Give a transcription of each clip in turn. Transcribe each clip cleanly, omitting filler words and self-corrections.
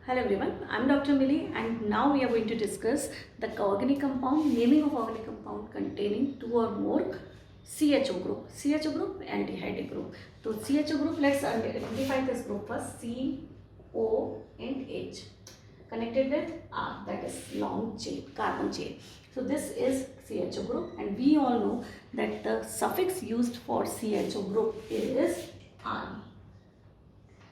Hello everyone, I am Dr. Millie and now we are going to discuss the organic compound, naming of organic compound containing two or more CHO group. CHO group, aldehyde group. So CHO group, let's identify this group first. C, O and H connected with R, that is long chain, carbon chain. So this is CHO group and we all know that the suffix used for CHO group is R.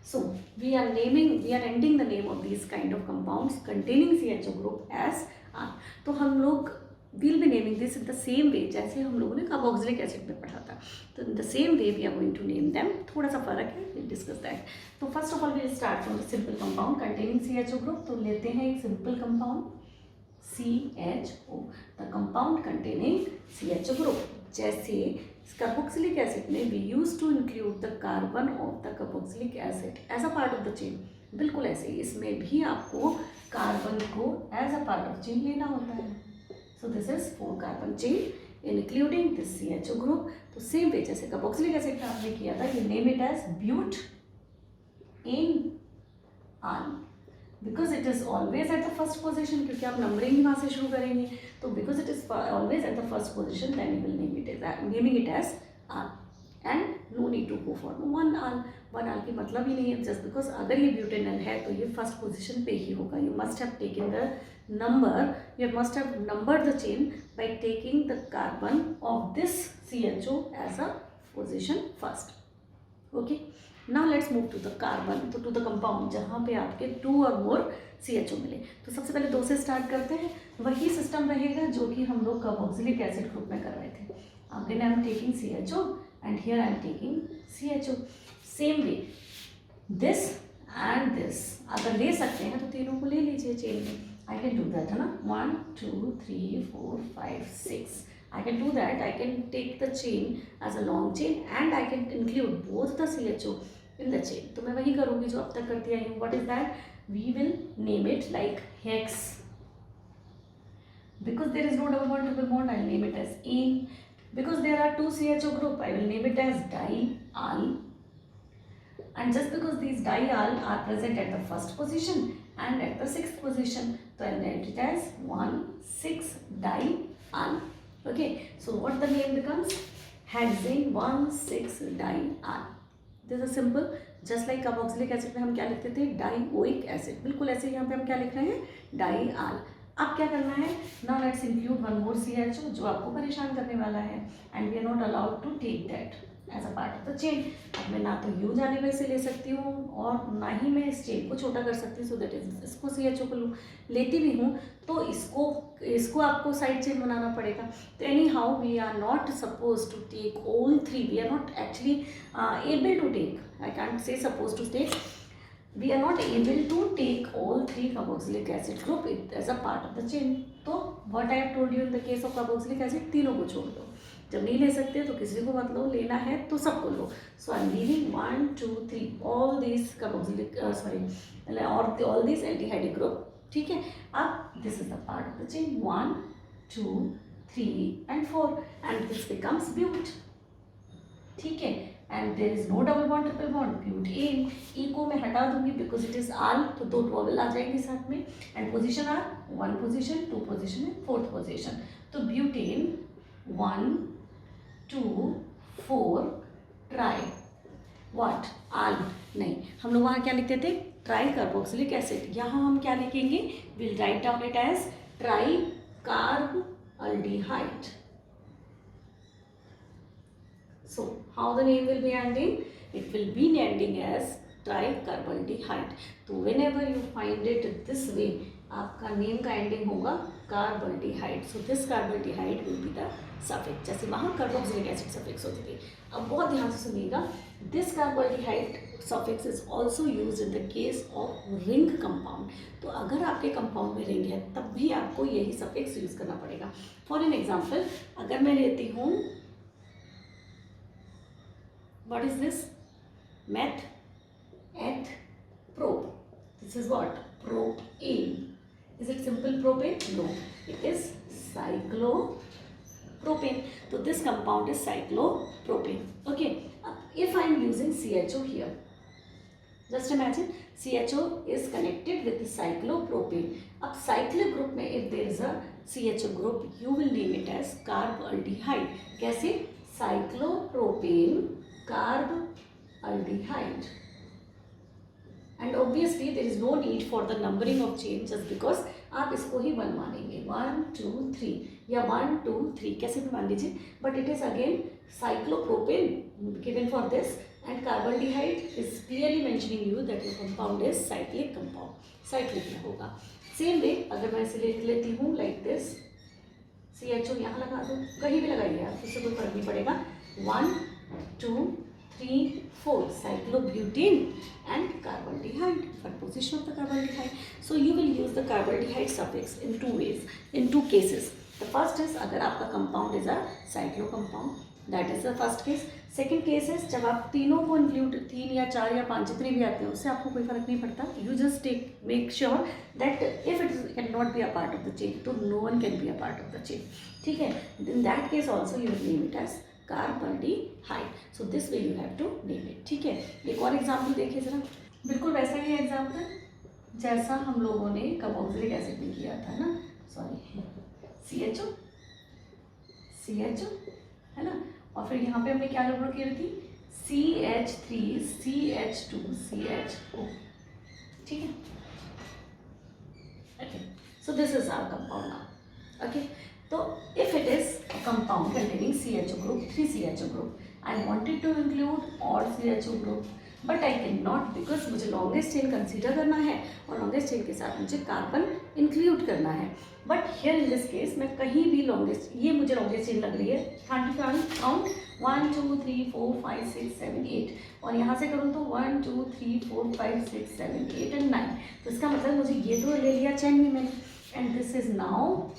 So we are ending the name of these kind of compounds containing CHO group as R. तो हम लोग we'll be naming this in the same way जैसे हम लोगों ने carboxylic acid में पढ़ा था. तो in the same way we are going to name them. थोड़ा सा फर्क है, we'll discuss that. तो first of all we'll start from the simple compound containing CHO group. तो लेते हैं एक simple compound CHO, the compound containing CHO group. जैसे कार्बोक्सिलिक एसिड में we use to include the carbon of the carboxylic acid as a part of the chain. बिल्कुल ऐसे ही इसमें भी आपको कार्बन को as a part of chain लेना होता है. So this is 4 carbon chain including this CHO group. तो सेम वे जैसे कार्बोक्सिलिक एसिड का हमने किया था, you name it as butanal because it is always at the first position, क्योंकि आप नंबरिंग ही वहाँ से शुरू करेंगे. तो because it is always at the first position then you will naming it as al. And no need to go for one al की मतलब ही नहीं है. जस्ट बिकॉज अगर ये ब्यूटेनॉल है तो ये फर्स्ट पोजिशन पे ही होगा. You must have taken the number, you must have numbered the chain by taking the carbon of this CHO as a position first. Okay, now let's move to the carbon, तो to the compound जहाँ पे आपके 2 और more CHO मिले. तो सबसे पहले 2 से स्टार्ट करते हैं. वही सिस्टम रहेगा जो कि हम लोग कार्बोक्सिलिक एसिड ग्रुप में कर रहे थे. Again I am taking CHO and here I am taking CHO. Same way this and this अगर ले सकते हैं तो तीनों को ले लीजिए चेन में. आई कैन डू दैट है ना. 1 2 3 4 5 6. I can do that. I can take the chain as a long chain and I can include both the CHO in the chain. तो मैं वही करूँगी जो अब तक करती आई हूँ. What is that? We will name it like hex. Because there is no double bond triple bond, I will name it as ene. Because there are 2 CHO group, I will name it as dial. And just because these dial are present at the first position and at the 6th position, so I will name it as 1,6-dial. Okay, so what the name becomes? Hexane 1,6-dial. This is simple. Just like carboxylic acid में हम क्या लिखते थे? Dioic acid. बिल्कुल ऐसे यहाँ पे हम क्या लिख रहे हैं? डाइआल. अब क्या करना है? Now let's include one more CHO जो आपको परेशान करने वाला है. And we are not allowed to take that as a part of the chain. अब मैं ना तो U जाने में से ले सकती हूँ और ना ही मैं इस चेन को छोटा कर सकती हूँ. सो दैट इज इसको CHO को लेती भी हूँ तो इसको आपको साइड चेन बनाना पड़ेगा. तो anyhow we are not suppose to take all 3. We are not actually able to take, I can't say suppose to take, we are not able to take all 3 carboxylic acid group as a part of the chain. तो what I have told you in the case of carboxylic acid, तीनों को छोड़ दो. जब नहीं ले सकते तो किसी को मत लो, लेना है तो सबको लो. So I am leaving 1 2 3 all these carboxylic all these aldehyde group. ठीक है. अब this is the part of the chain 1 2 3 and 4 and this becomes bute. ठीक है. And there is no double bond triple bond. Butane E को मैं हटा दूंगी because it is आल, तो 2 ट्वेबल आ जाएंगी साथ में. And position are 1 position 2 position and 4th position. तो ब्यूटेन 1 2 4 ट्राई व्हाट आल नहीं, हम लोग वहाँ क्या लिखते थे? Tri carboxylic acid. यहाँ हम क्या लिखेंगे? Will write down it as tri carb aldehyde. So how the name will be ending? It will be ending as tricarbaldehyde. तो whenever you find it this way, आपका नेम का ending होगा carbaldehyde. So this carbaldehyde will be the suffix, जैसे वहाँ carboxylic acid suffix होती थी. अब बहुत ध्यान से सुनिएगा. This carbaldehyde suffix is also use in the case of ring compound. तो अगर आपके कंपाउंड में रिंग है तब भी आपको यही सफिक्स यूज करना पड़ेगा. फॉर एन एग्जाम्पल अगर मैं लेती हूँ, what is this? Meth, eth, prop. This is what? Propane. Is it simple propane? No. It is cyclopropane. So this compound is cyclopropane. Okay. If I am using CHO here, Just imagine CHO is connected with cyclopropane. अब cyclic group में if there is a CHO group, you will name it as carbaldehyde. कैसे? Cyclopropane carbaldehyde. And obviously there is no need for the numbering of chain just because आप इसको ही 1 मानेंगे, 1 2 3 या 1 2 3 कैसे भी मान लीजिए, but it is again cyclopropane given for this and carbaldehyde is clearly mentioning you that your compound is cyclic compound, cyclic में होगा. सेम वे अगर मैं इसे लिख लेती हूँ लाइक दिस, CHO यहाँ लगा दो, कहीं भी लगाइए आप, उससे कोई फर्क नहीं पड़ेगा. 1 2 3 4 cyclobutane and carbaldehyde. What position of the carbaldehyde? So you will use the carbaldehyde suffix in two ways, in two cases. The first is अगर आपका compound is a cyclo compound, that is the first case. Second case is जब आप तीनों को include 3 या 4 या 5 जितने भी आते हैं उससे आपको कोई फर्क नहीं पड़ता. You just make sure that if it cannot be a part of the chain, तो no one can be a part of the chain. ठीक है? In that case also you will name it as carbaldehyde. So this way you have to name it. ठीक है? एक और example देखिए जरा, बिल्कुल वैसा ही एग्जाम्पल जैसा हम लोगों ने कार्बोक्सिलिक एसिड में किया था ना, सॉरी CHO है ना, और फिर यहाँ पे हमने क्या गड़बड़ की थी, CH3CH2CHO. ठीक है? Okay, so this is our compound now. Okay, so if it is a compound containing CHO group, 3 CHO group, I wanted to include all CHO group, but I cannot because मुझे longest chain consider करना है और longest chain के साथ मुझे carbon include करना है. But here in this case मैं कहीं भी longest, ये मुझे longest chain लग रही है, count 1 2 3 4 5 6 7 8 और यहाँ से करूँ तो 1 2 3 4 5 6 7 8 and 9. तो इसका मतलब मुझे ये तो ले लिया चैन में मैंने, and this is now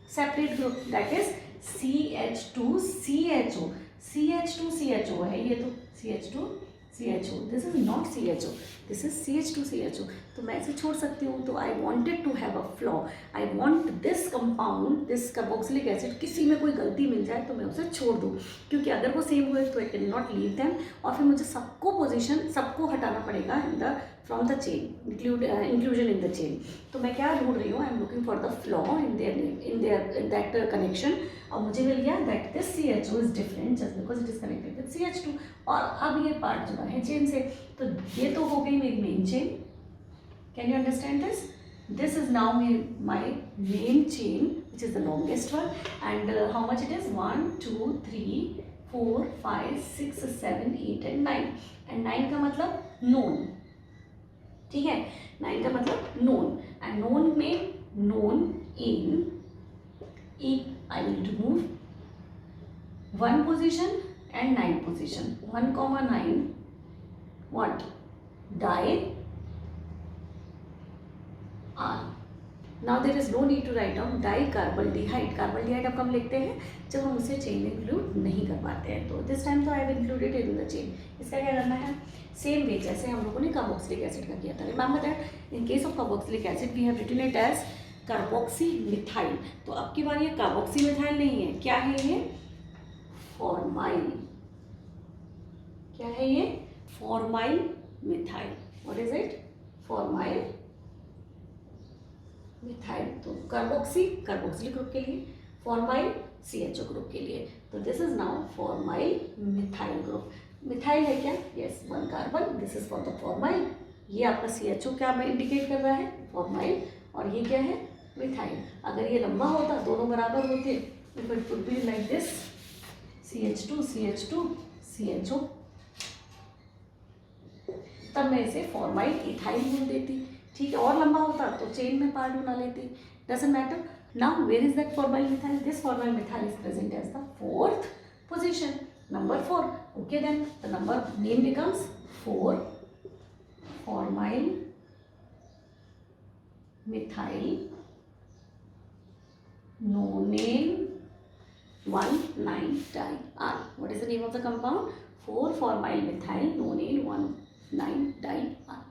separate group, that is CH2CHO. CH2CHO है ये तो, CH2CHO. This is not CHO, this is CH2CHO. तो मैं इसे छोड़ सकती हूँ. तो I wanted to have a flaw, I want this compound, this carboxylic acid, किसी में कोई गलती मिल जाए तो मैं उसे छोड़ दूँ, क्योंकि अगर वो सेम हुए तो I cannot leave them और फिर मुझे सबको पोजीशन सबको हटाना पड़ेगा in the from the chain, inclusion in the chain. तो मैं क्या ढूंढ रही हूँ, I am looking for the flaw in that connection. और मुझे मिल गया that this CHO is different just because it is connected with CH2. और अब ये पार्ट जुड़ा है चेन से, तो ये तो हो गई मेरी main chain. Can you understand this? This is now my main chain, which is the longest one, and how much it is? 1 2 3 4 5 6 7 8 and 9. And 9 का मतलब known. ठीक है, 9 का मतलब known, and known में known in I will remove 1 position and 9 position. 1, 9 what? Di R. Now there is no need to write down dicarbaldehyde. कार्बल्डिहाइड अब कम लिखते हैं जब हम उसे चेन में इंक्लूड नहीं कर पाते हैं. तो दिस टाइम तो I have included in the chain. इसका क्या करना है, सेम वे जैसे हम लोगों ने कार्बोक्सिलिक एसिड का किया था. Remember that in case of carboxylic acid we have written it as carboxy methyl. तो अब की बार ये कार्बोक्सी मिथाइल नहीं है, क्या है ये? फॉर्माइल. क्या है ये? Formyl methyl. What is it? Formyl methyl. तो कार्बोक्सिलिक ग्रुप के लिए, फॉर्माइल CHO ग्रुप के लिए. तो this is now formyl methyl group. Methyl है क्या? Yes, 1 carbon. This is for the formyl. ये आपका CHO क्या इंडिकेट कर रहा है? फॉर्माइल. और ये क्या है? मिथाइल. अगर ये लंबा होता, दोनों बराबर होते, it would be like this, CH2 CHO. तब मैं इसे फॉर्माइल इथाइल बोल देती. ठीक है, और लंबा होता तो चेन में पार्ट बना लेती. Doesn't matter. Now where is that formyl methyl? This formyl methyl is present as the 4th position, number 4. Okay, then the number name becomes 4 formyl methyl nonane 1,9-di-R. What is the name of the compound? 4-formyl methyl nonane 1,9-di-R.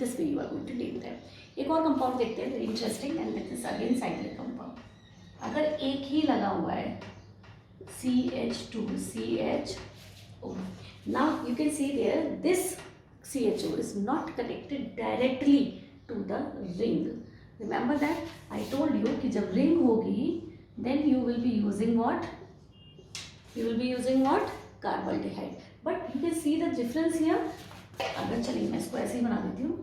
This way you are going to name them. एक और compound देखते हैं, very interesting, and this is again cyclic compound. अगर एक ही लगा हुआ है CH2CHO, now you can see there this CHO is not connected directly to the ring. Remember that I told you कि जब ring होगी then you will be using what? You will be using what? Carbaldehyde. But you can see the difference here. अगर चलिए मैं इसको ऐसे ही बना देती हूँ.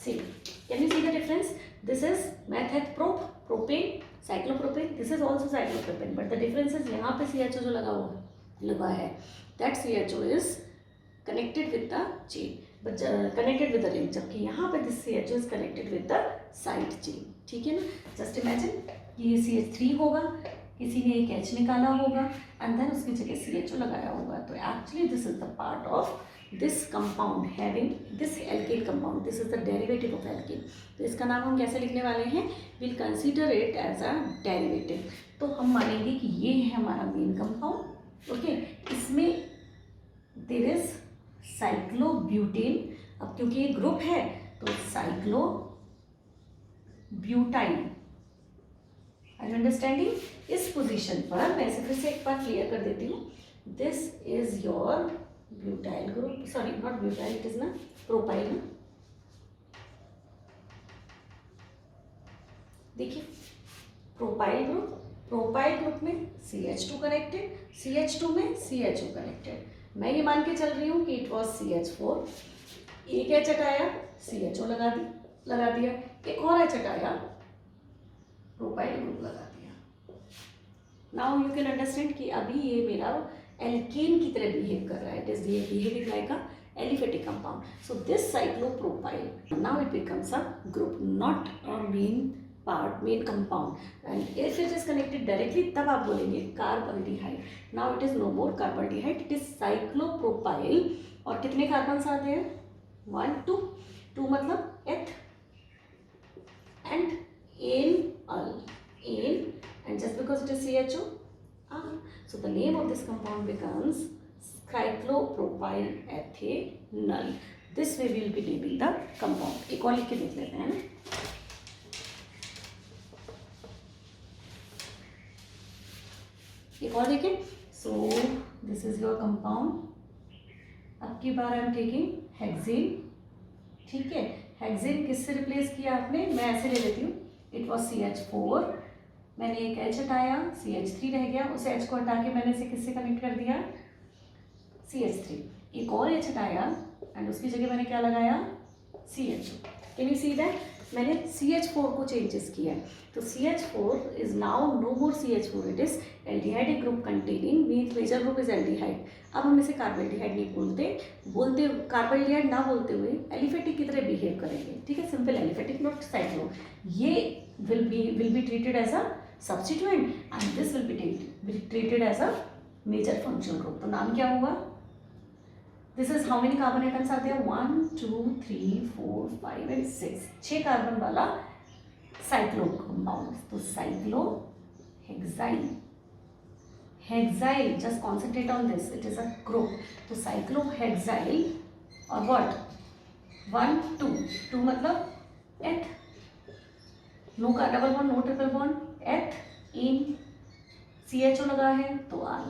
See, can you see the difference? This is methylprop, propane, cyclopropane. This is also cyclopropane. But the difference is यहाँ पे CHO जो लगा है, that CHO is connected with the chain, but connected with the ring. जबकि यहाँ पे this CHO is connected with the side chain. ठीक है ना? Just imagine ये CH3 होगा, किसी ने एक H निकाला होगा and then उसकी जगह CHO लगाया होगा. तो actually this is the part of this compound having this alkane compound. This is the derivative of alkane. तो इसका नाम हम कैसे लिखने वाले हैं? We'll consider it as a derivative. तो हम मानेंगे कि ये है हमारा मेन कंपाउंड. ओके, इसमें there is साइक्लोब्यूटेन. अब क्योंकि ये ग्रुप है तो साइक्लोब्यूटाइल. Are you understanding? इस पोजीशन पर मैं इसे फिर से एक बार क्लियर कर देती हूँ. This is your butyl group, sorry not butyl, it is ना प्रोपाइल. देखिए प्रोपाइल ग्रुप में CH2 कनेक्टेड, CH2 में CHO कनेक्टेड. मैं ये मान के चल रही हूँ कि इट वॉज CH4. एक H हटाया, CHO लगा दिया, एक और H हटाया, प्रोपाइल ग्रुप लगा दिया. नाउ यू कैन अंडरस्टैंड कि अभी ये मेरा एल्केन की तरह बिहेव कर रहा है. It is behaving like a aliphatic compound. So this cyclopropyl, now it becomes a group, not a main compound. And if it is connected directly तब आप बोलेंगे carbaldehyde. Now it is no more carbaldehyde, it is cyclopropyl. और कितने carbons आते हैं? 1 2 मतलब eth and en, and just because it is CHO, so the name of this compound becomes cyclopropyl ethanol. This way we will be naming the compound. एक और लिख के देख लेते हैं ना. एक और देखें. So this is your compound. अब की बार I'm taking हेक्सेन. ठीक है, हेक्सेन किससे रिप्लेस किया आपने? मैं ऐसे ले लेती हूँ. It was CH4. मैंने एक H हटाया, CH3 रह गया. उस H को हटा के मैंने इसे किससे कनेक्ट कर दिया? CH3. एक और H हटाया एंड उसकी जगह मैंने क्या लगाया? CHO. Can you see that? मैंने CH4 को चेंजेस किया है. तो CH4 is now no more CH4, it is aldehydic group containing, major group is aldehyde. अब हम इसे कार्बल्डिहाइड नहीं बोलते कार्बल्डिहाइड ना बोलते हुए एलिफेटिक की तरह बिहेव करेंगे. ठीक है, सिंपल एलिफेटिक, नॉट साइक्लो. ये will be treated as a substituent and this will be treated as a major functional group. तो नाम क्या होगा? This is how many carbon atoms are there? 1 2 3 4 5 and 6. 6 carbon वाला cyclo compound. तो cyclohexyl. Hexyl, just concentrate on this, it is a group. तो cyclohexyl और what? 1 2 मतलब eth. No का double bond, no triple bond, eth in CHO लगा है तो आल.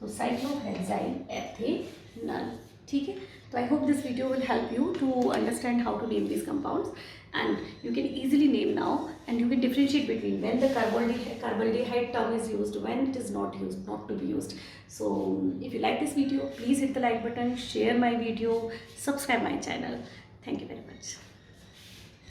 तो साइक्लोहेक्साइल एथेनॉल. ठीक है. तो I hope this video will help you to understand how to name these compounds, and you can easily name now, and you can differentiate between when the carbaldehyde term is used, when it is not to be used. So if you like this video, please hit the like button, share my video, subscribe my channel. Thank you very much.